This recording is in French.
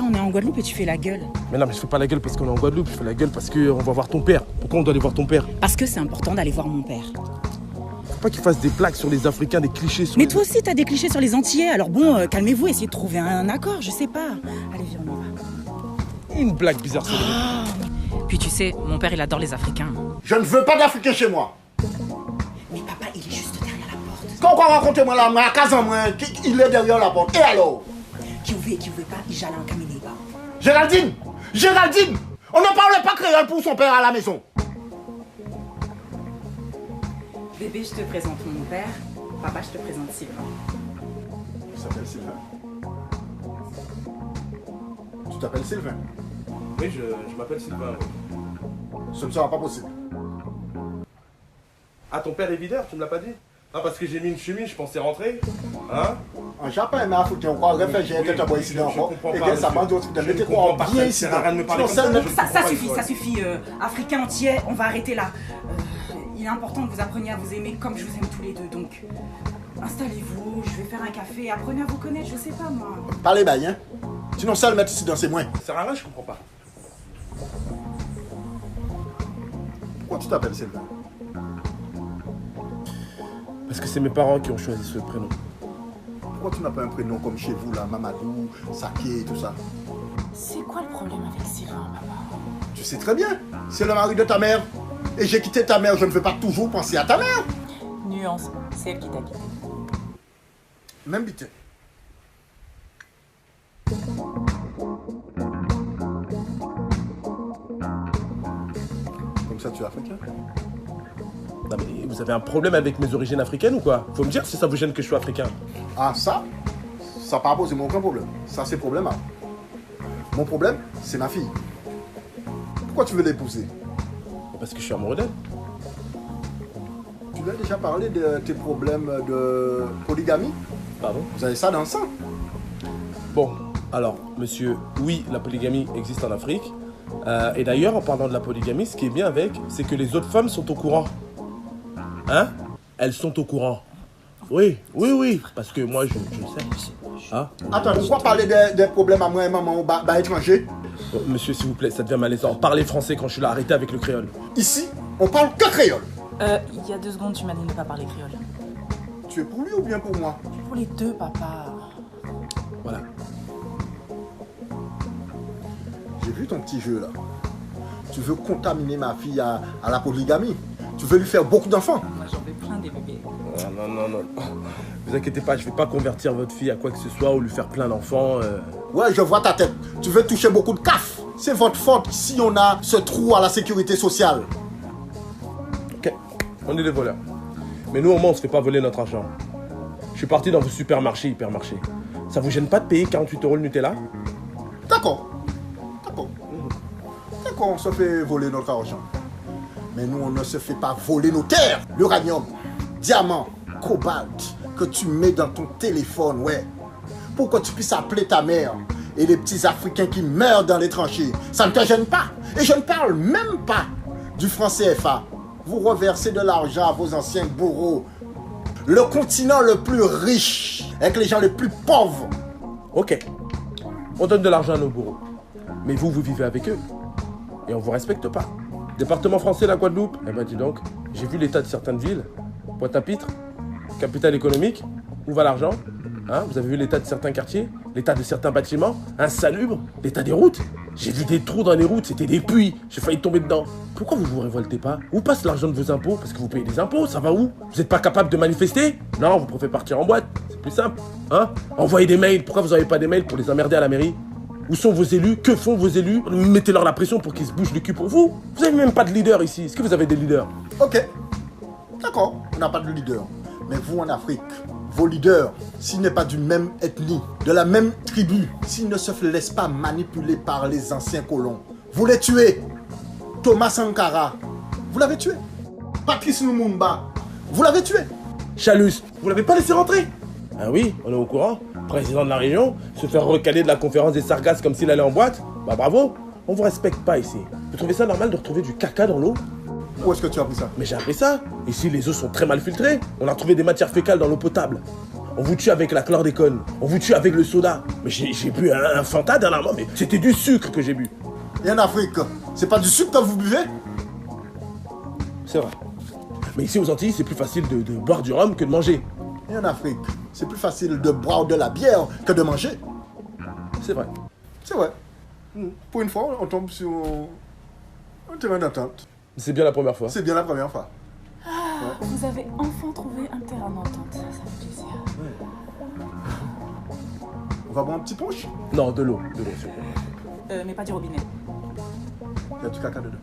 On est en Guadeloupe et tu fais la gueule. Mais non, mais je fais pas la gueule parce qu'on est en Guadeloupe, je fais la gueule parce qu'on va voir ton père. Pourquoi on doit aller voir ton père? Parce que c'est important d'aller voir mon père. Faut pas qu'il fasse des blagues sur les Africains, des clichés sur Mais toi aussi, t'as des clichés sur les Antillais. Alors bon, calmez-vous, essayez de trouver un accord, je sais pas. Allez, viens, on y va. Une blague bizarre sur Puis tu sais, mon père, il adore les Africains. Je ne veux pas d'Africains chez moi. Mais papa, il est juste derrière la porte. Quand on raconte moi là, à 15 ans, il est derrière la porte. Et alors? Qui ouvre pas, il jale en caméléa. Géraldine! Géraldine! On ne parle pas créole pour son père à la maison. Bébé, je te présente mon père. Papa, je te présente Sylvain. Il s'appelle Sylvain. Tu t'appelles Sylvain? Oui, je m'appelle Sylvain. Ce ne sera pas possible. Ah, ton père est videur, tu me l'as pas dit? Ah, parce que j'ai mis une chemise, je pensais rentrer. Hein? En Japon, mais à foutre, on croit réfléchir, tu as pas ici d'enfant. Et que ça m'a dit aussi de mettre quoi bien ici. Ça suffit. Africain entier, on va arrêter là. Il est important que vous appreniez à vous aimer comme je vous aime tous les deux. Donc, installez-vous, je vais faire un café, apprenez à vous connaître, je sais pas moi. Parlez bail, hein. Sinon, ça le mettre ici dans ses moyens. C'est rare, je comprends pas. Pourquoi tu t'appelles Sylvain? Parce que c'est mes parents qui ont choisi ce prénom. Pourquoi tu n'as pas un prénom comme chez vous, là, Mamadou, Saké et tout ça? C'est quoi le problème avec Sylvain, papa? Tu sais très bien, c'est le mari de ta mère. Et j'ai quitté ta mère, je ne veux pas toujours penser à ta mère. Nuance, c'est elle qui t'a quitté. Même bité. Comme ça, tu es africain? Non mais vous avez un problème avec mes origines africaines ou quoi? Faut me dire si ça vous gêne que je sois africain. Ah ça n'a pas posé aucun problème. Ça c'est problème. Mon problème, c'est ma fille. Pourquoi tu veux l'épouser? Parce que je suis amoureux d'elle. Tu lui as déjà parlé de tes problèmes de polygamie? Pardon? Vous avez ça dans le sang? Bon, alors, monsieur, oui, la polygamie existe en Afrique. Et d'ailleurs, en parlant de la polygamie, ce qui est bien avec, c'est que les autres femmes sont au courant. Hein? Elles sont au courant. Oui, parce que moi, je sais. Hein? Attends, pourquoi parler des problèmes à moi et maman au étranger? Monsieur, s'il vous plaît, ça devient malaisant. Parlez français quand je suis là, arrêtez avec le créole. Ici, on parle que créole. Il y a 2 secondes, tu m'as dit de ne pas parler créole. Tu es pour lui ou bien pour moi? Pour les deux, papa. Voilà. J'ai vu ton petit jeu là. Tu veux contaminer ma fille à la polygamie. Tu veux lui faire beaucoup d'enfants. Moi, j'en veux plein des bébés. Non. Vous inquiétez pas, je vais pas convertir votre fille à quoi que ce soit ou lui faire plein d'enfants. Ouais, je vois ta tête. Tu veux toucher beaucoup de CAF. C'est votre faute si on a ce trou à la sécurité sociale. Ok, on est des voleurs. Mais nous, au moins, on se fait pas voler notre argent. Je suis parti dans vos supermarchés, hypermarchés. Ça vous gêne pas de payer 48 € le Nutella? D'accord, on se fait voler notre argent. Mais nous, on ne se fait pas voler nos terres. L'uranium, diamant, cobalt que tu mets dans ton téléphone, ouais. Pour que tu puisses appeler ta mère. Et les petits Africains qui meurent dans les tranchées. Ça ne te gêne pas. Et je ne parle même pas du franc CFA. Vous reversez de l'argent à vos anciens bourreaux. Le continent le plus riche, avec les gens les plus pauvres. Ok, on donne de l'argent à nos bourreaux. Mais vous vivez avec eux. Et on vous respecte pas. Département français, la Guadeloupe. Eh ben dis donc, j'ai vu l'état de certaines villes. Pointe-à-Pitre, capitale économique. Où va l'argent? Hein? Vous avez vu l'état de certains quartiers? L'état de certains bâtiments? Insalubres? L'état des routes? J'ai vu des trous dans les routes, c'était des puits. J'ai failli tomber dedans. Pourquoi vous vous révoltez pas? Où passe l'argent de vos impôts? Parce que vous payez des impôts, ça va où? Vous n'êtes pas capable de manifester? Non, vous préférez partir en boîte. C'est plus simple. Hein? Envoyez des mails. Pourquoi vous n'avez pas des mails pour les emmerder à la mairie? Où sont vos élus? Que font vos élus? Mettez-leur la pression pour qu'ils se bougent le cul pour vous. Vous n'avez même pas de leader ici. Est-ce que vous avez des leaders? Ok, d'accord, on n'a pas de leader. Mais vous en Afrique, vos leaders, s'ils n'est pas d'une même ethnie, de la même tribu, s'ils ne se laissent pas manipuler par les anciens colons, vous les tuez. Thomas Sankara, vous l'avez tué. Patrice Lumumba, vous l'avez tué. Chalus, vous l'avez pas laissé rentrer? Ah oui, on est au courant. Président de la région, se faire recaler de la conférence des Sargasses comme s'il allait en boîte. Bah bravo, on vous respecte pas ici. Vous trouvez ça normal de retrouver du caca dans l'eau? Où est-ce que tu as appris ça? Mais j'ai appris ça. Ici, les eaux sont très mal filtrées. On a retrouvé des matières fécales dans l'eau potable. On vous tue avec la chlordécone. On vous tue avec le soda. Mais j'ai bu un Fanta dernièrement, mais c'était du sucre que j'ai bu. Et en Afrique, c'est pas du sucre que vous buvez? C'est vrai. Mais ici aux Antilles, c'est plus facile de boire du rhum que de manger. Et en Afrique, c'est plus facile de boire de la bière que de manger. C'est vrai. C'est vrai. Pour une fois, on tombe sur un terrain d'entente. C'est bien la première fois. C'est bien la première fois. Vous avez enfin trouvé un terrain d'entente, ça fait plaisir. On va boire un petit punch. Non, de l'eau, s'il vous plaît. Mais pas du robinet. Il y a du caca dedans.